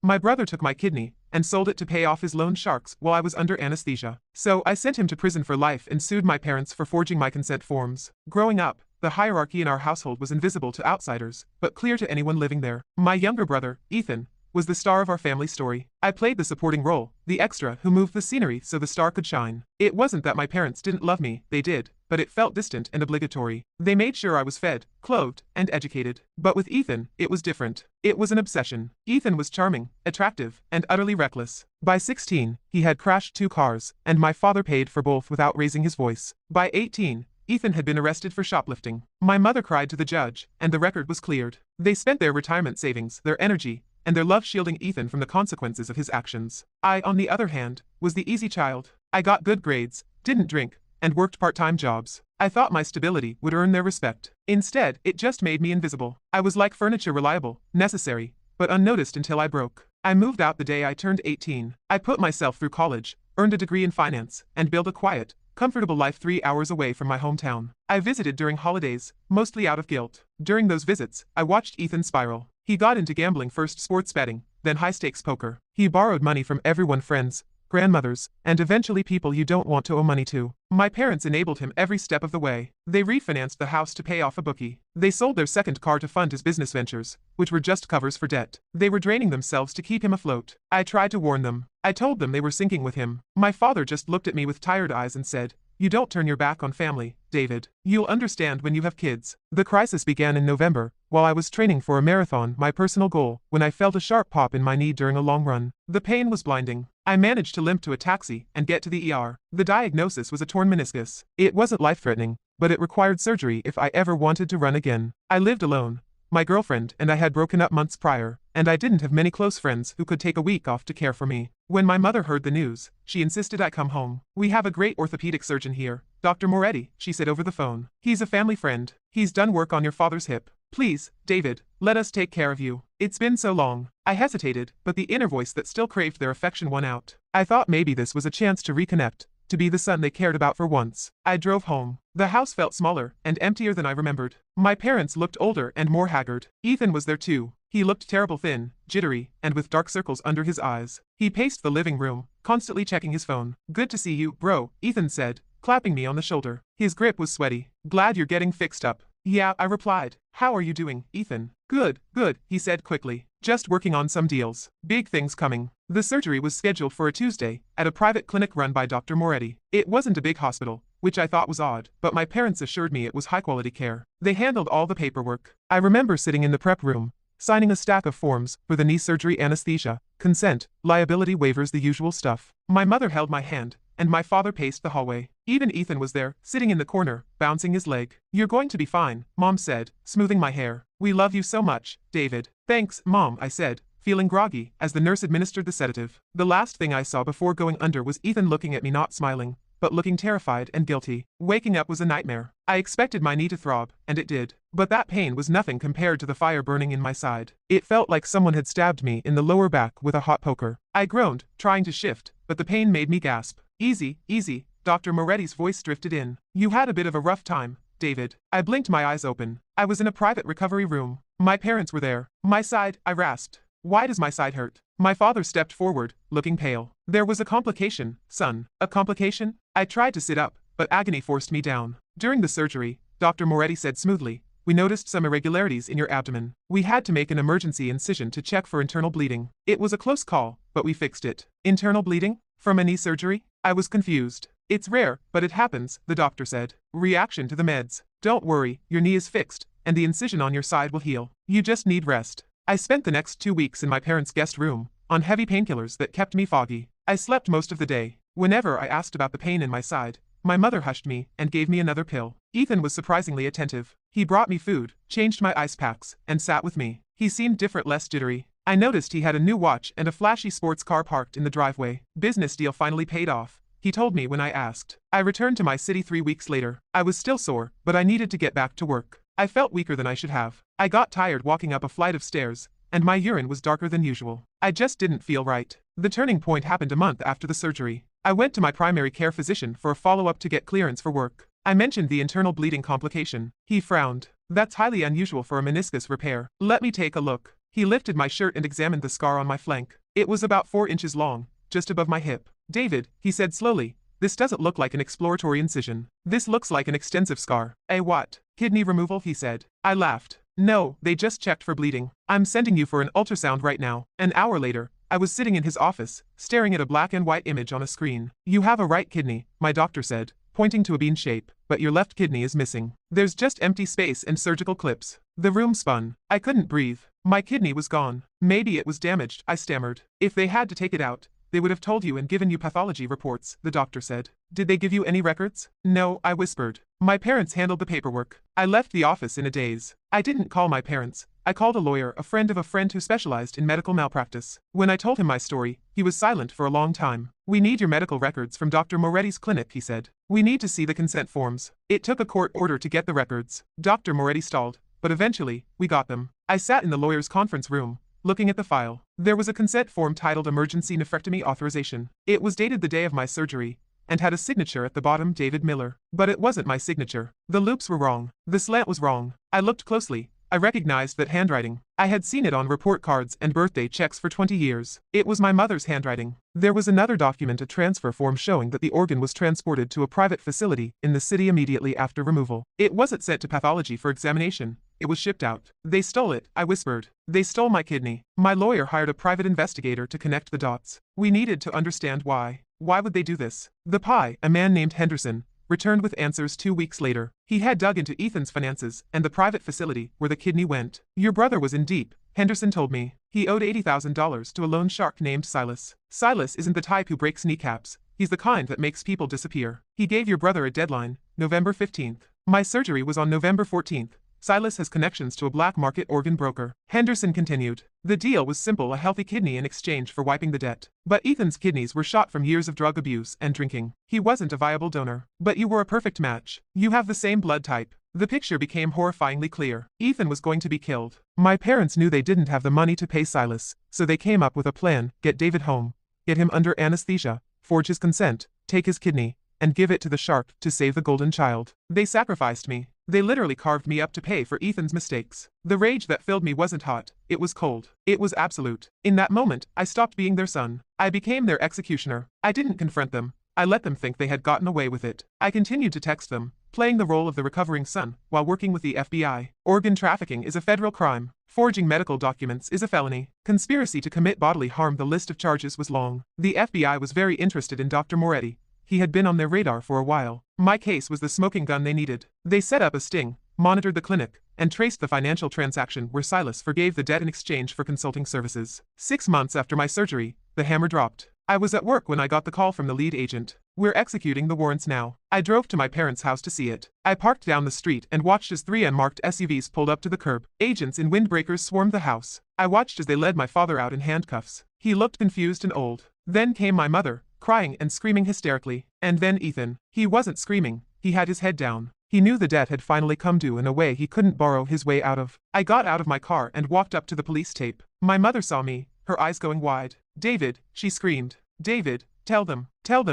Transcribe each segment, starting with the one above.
My brother took my kidney and sold it to pay off his loan sharks while I was under anesthesia. So I sent him to prison for life and sued my parents for forging my consent forms. Growing up, the hierarchy in our household was invisible to outsiders, but clear to anyone living there. My younger brother, Ethan, was the star of our family story. I played the supporting role, the extra who moved the scenery so the star could shine. It wasn't that my parents didn't love me, they did, but it felt distant and obligatory. They made sure I was fed, clothed, and educated. But with Ethan, it was different. It was an obsession. Ethan was charming, attractive, and utterly reckless. By 16, he had crashed 2 cars, and my father paid for both without raising his voice. By 18, Ethan had been arrested for shoplifting. My mother cried to the judge, and the record was cleared. They spent their retirement savings, their energy, and their love shielding Ethan from the consequences of his actions. I, on the other hand, was the easy child. I got good grades, didn't drink, and worked part-time jobs. I thought my stability would earn their respect. Instead, it just made me invisible. I was like furniture, reliable, necessary, but unnoticed until I broke. I moved out the day I turned 18. I put myself through college, earned a degree in finance, and built a quiet, comfortable life 3 hours away from my hometown. I visited during holidays, mostly out of guilt. During those visits, I watched Ethan spiral. He got into gambling, first sports betting, then high-stakes poker. He borrowed money from everyone, friends, grandmothers, and eventually people you don't want to owe money to. My parents enabled him every step of the way. They refinanced the house to pay off a bookie. They sold their second car to fund his business ventures, which were just covers for debt. They were draining themselves to keep him afloat. I tried to warn them. I told them they were sinking with him. My father just looked at me with tired eyes and said, "You don't turn your back on family, David. You'll understand when you have kids." The crisis began in November, while I was training for a marathon, my personal goal, when I felt a sharp pop in my knee during a long run. The pain was blinding. I managed to limp to a taxi and get to the ER. The diagnosis was a torn meniscus. It wasn't life-threatening, but it required surgery if I ever wanted to run again. I lived alone. My girlfriend and I had broken up months prior, and I didn't have many close friends who could take a week off to care for me. When my mother heard the news, she insisted I come home. "We have a great orthopedic surgeon here, Dr. Moretti," she said over the phone. "He's a family friend. He's done work on your father's hip. Please, David, let us take care of you. It's been so long." I hesitated, but the inner voice that still craved their affection won out. I thought maybe this was a chance to reconnect, to be the son they cared about for once. I drove home. The house felt smaller and emptier than I remembered. My parents looked older and more haggard. Ethan was there too. He looked terrible, thin, jittery, and with dark circles under his eyes. He paced the living room, constantly checking his phone. "Good to see you, bro," Ethan said, clapping me on the shoulder. His grip was sweaty. "Glad you're getting fixed up." "Yeah," I replied. "How are you doing, Ethan?" "Good, good," he said quickly. "Just working on some deals. Big things coming." The surgery was scheduled for a Tuesday, at a private clinic run by Dr. Moretti. It wasn't a big hospital, which I thought was odd, but my parents assured me it was high-quality care. They handled all the paperwork. I remember sitting in the prep room, signing a stack of forms for the knee surgery, anesthesia, consent, liability waivers, the usual stuff. My mother held my hand, and my father paced the hallway. Even Ethan was there, sitting in the corner, bouncing his leg. "You're going to be fine," Mom said, smoothing my hair. "We love you so much, David." "Thanks, Mom," I said, feeling groggy as the nurse administered the sedative. The last thing I saw before going under was Ethan looking at me, not smiling, but looking terrified and guilty. Waking up was a nightmare. I expected my knee to throb, and it did. But that pain was nothing compared to the fire burning in my side. It felt like someone had stabbed me in the lower back with a hot poker. I groaned, trying to shift, but the pain made me gasp. "Easy, easy," Dr. Moretti's voice drifted in. "You had a bit of a rough time, David." I blinked my eyes open. I was in a private recovery room. My parents were there. "My side," I rasped. "Why does my side hurt?" My father stepped forward, looking pale. "There was a complication, son." "A complication?" I tried to sit up, but agony forced me down. "During the surgery," Dr. Moretti said smoothly, "we noticed some irregularities in your abdomen. We had to make an emergency incision to check for internal bleeding. It was a close call, but we fixed it." "Internal bleeding? From a knee surgery?" I was confused. "It's rare, but it happens," the doctor said. "Reaction to the meds. Don't worry, your knee is fixed, and the incision on your side will heal. You just need rest." I spent the next 2 weeks in my parents' guest room, on heavy painkillers that kept me foggy. I slept most of the day. Whenever I asked about the pain in my side, my mother hushed me and gave me another pill. Ethan was surprisingly attentive. He brought me food, changed my ice packs, and sat with me. He seemed different, less jittery. I noticed he had a new watch and a flashy sports car parked in the driveway. "Business deal finally paid off," he told me when I asked. I returned to my city 3 weeks later. I was still sore, but I needed to get back to work. I felt weaker than I should have. I got tired walking up a flight of stairs, and my urine was darker than usual. I just didn't feel right. The turning point happened a month after the surgery. I went to my primary care physician for a follow-up to get clearance for work. I mentioned the internal bleeding complication. He frowned. "That's highly unusual for a meniscus repair. Let me take a look." He lifted my shirt and examined the scar on my flank. It was about 4 inches long, just above my hip. David, he said slowly, this doesn't look like an exploratory incision. This looks like an extensive scar. A what? Kidney removal, he said. I laughed. No, they just checked for bleeding. I'm sending you for an ultrasound right now. An hour later, I was sitting in his office, staring at a black and white image on a screen. You have a right kidney, my doctor said, pointing to a bean shape, but your left kidney is missing. There's just empty space and surgical clips. The room spun. I couldn't breathe. My kidney was gone. Maybe it was damaged, I stammered. If they had to take it out, they would have told you and given you pathology reports, the doctor said. Did they give you any records? No, I whispered. My parents handled the paperwork. I left the office in a daze. I didn't call my parents. I called a lawyer, a friend of a friend who specialized in medical malpractice. When I told him my story, he was silent for a long time. We need your medical records from Dr. Moretti's clinic, he said. We need to see the consent forms. It took a court order to get the records. Dr. Moretti stalled, but eventually, we got them. I sat in the lawyer's conference room, looking at the file. There was a consent form titled Emergency Nephrectomy Authorization. It was dated the day of my surgery, and had a signature at the bottom, David Miller. But it wasn't my signature. The loops were wrong. The slant was wrong. I looked closely. I recognized that handwriting. I had seen it on report cards and birthday checks for 20 years. It was my mother's handwriting. There was another document, a transfer form showing that the organ was transported to a private facility in the city immediately after removal. It wasn't sent to pathology for examination. It was shipped out. They stole it, I whispered. They stole my kidney. My lawyer hired a private investigator to connect the dots. We needed to understand why. Why would they do this? The PI, a man named Henderson, returned with answers 2 weeks later. He had dug into Ethan's finances and the private facility where the kidney went. Your brother was in deep, Henderson told me. He owed $80,000 to a loan shark named Silas. Silas isn't the type who breaks kneecaps. He's the kind that makes people disappear. He gave your brother a deadline, November 15th. My surgery was on November 14th. Silas has connections to a black market organ broker. Henderson continued. The deal was simple, a healthy kidney in exchange for wiping the debt. But Ethan's kidneys were shot from years of drug abuse and drinking. He wasn't a viable donor. But you were a perfect match. You have the same blood type. The picture became horrifyingly clear. Ethan was going to be killed. My parents knew they didn't have the money to pay Silas, so they came up with a plan: get David home, get him under anesthesia, forge his consent, take his kidney, and give it to the shark to save the golden child. They sacrificed me. They literally carved me up to pay for Ethan's mistakes. The rage that filled me wasn't hot, it was cold. It was absolute. In that moment, I stopped being their son. I became their executioner. I didn't confront them. I let them think they had gotten away with it. I continued to text them, playing the role of the recovering son, while working with the FBI. Organ trafficking is a federal crime. Forging medical documents is a felony. Conspiracy to commit bodily harm. The list of charges was long. The FBI was very interested in Dr. Moretti. He had been on their radar for a while. My case was the smoking gun they needed. They set up a sting, monitored the clinic, and traced the financial transaction where Silas forgave the debt in exchange for consulting services. 6 months after my surgery, the hammer dropped. I was at work when I got the call from the lead agent. We're executing the warrants now. I drove to my parents' house to see it. I parked down the street and watched as 3 unmarked SUVs pulled up to the curb. Agents in windbreakers swarmed the house. I watched as they led my father out in handcuffs. He looked confused and old. Then came my mother, crying and screaming hysterically. And then Ethan. He wasn't screaming. He had his head down. He knew the debt had finally come due in a way he couldn't borrow his way out of. I got out of my car and walked up to the police tape. My mother saw me, her eyes going wide. David, she screamed. David, tell them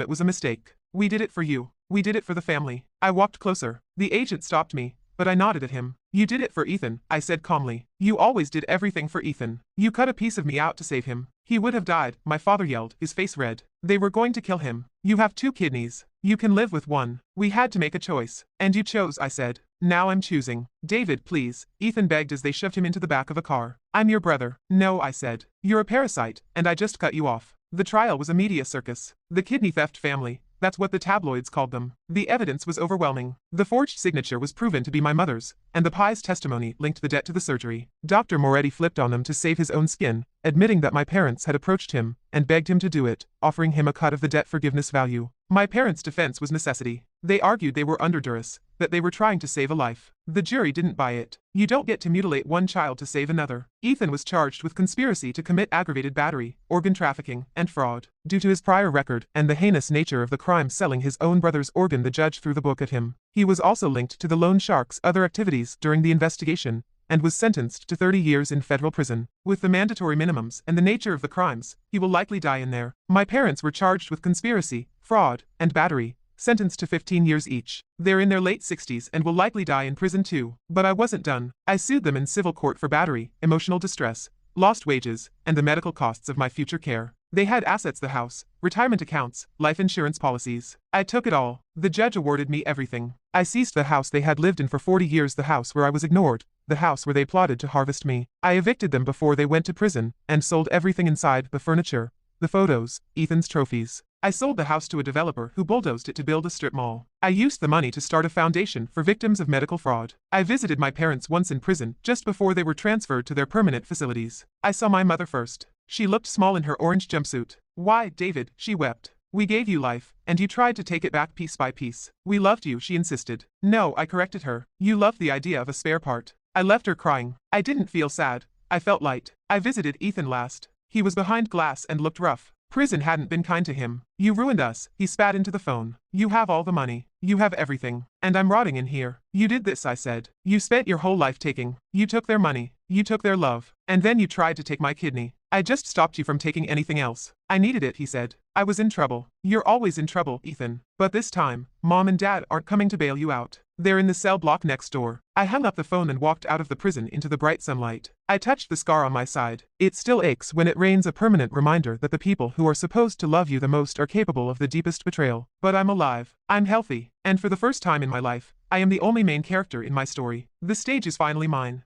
it was a mistake. We did it for you. We did it for the family. I walked closer. The agent stopped me, but I nodded at him. You did it for Ethan, I said calmly. You always did everything for Ethan. You cut a piece of me out to save him. He would have died, my father yelled, his face red. They were going to kill him. You have 2 kidneys. You can live with one. We had to make a choice. And you chose, I said. Now I'm choosing. David, please, Ethan begged as they shoved him into the back of a car. I'm your brother. No, I said. You're a parasite, and I just cut you off. The trial was a media circus. The kidney theft family. That's what the tabloids called them. The evidence was overwhelming. The forged signature was proven to be my mother's, and the PI's testimony linked the debt to the surgery. Dr. Moretti flipped on them to save his own skin, admitting that my parents had approached him and begged him to do it, offering him a cut of the debt forgiveness value. My parents' defense was necessity. They argued they were under duress, that they were trying to save a life. The jury didn't buy it. You don't get to mutilate one child to save another. Ethan was charged with conspiracy to commit aggravated battery, organ trafficking, and fraud. Due to his prior record and the heinous nature of the crime, selling his own brother's organ, the judge threw the book at him. He was also linked to the loan shark's other activities during the investigation, and was sentenced to 30 years in federal prison. With the mandatory minimums and the nature of the crimes, he will likely die in there. My parents were charged with conspiracy, fraud, and battery, sentenced to 15 years each. They're in their late 60s and will likely die in prison too. But I wasn't done. I sued them in civil court for battery, emotional distress, lost wages, and the medical costs of my future care. They had assets, the house, retirement accounts, life insurance policies. I took it all. The judge awarded me everything. I seized the house they had lived in for 40 years, the house where I was ignored, the house where they plotted to harvest me. I evicted them before they went to prison, and sold everything inside, the furniture, the photos, Ethan's trophies. I sold the house to a developer who bulldozed it to build a strip mall. I used the money to start a foundation for victims of medical fraud. I visited my parents once in prison just before they were transferred to their permanent facilities. I saw my mother first. She looked small in her orange jumpsuit. "Why, David," she wept. "We gave you life, and you tried to take it back piece by piece. We loved you," she insisted. "No," I corrected her. "You loved the idea of a spare part." I left her crying. I didn't feel sad. I felt light. I visited Ethan last. He was behind glass and looked rough. Prison hadn't been kind to him. "You ruined us," he spat into the phone. "You have all the money. You have everything. And I'm rotting in here. You did this," I said. "You spent your whole life taking. You took their money. You took their love. And then you tried to take my kidney. I just stopped you from taking anything else. I needed it," he said. "I was in trouble. You're always in trouble, Ethan. But this time, Mom and Dad aren't coming to bail you out. They're in the cell block next door." I hung up the phone and walked out of the prison into the bright sunlight. I touched the scar on my side. It still aches when it rains, a permanent reminder that the people who are supposed to love you the most are capable of the deepest betrayal. But I'm alive. I'm healthy. And for the first time in my life, I am the only main character in my story. The stage is finally mine.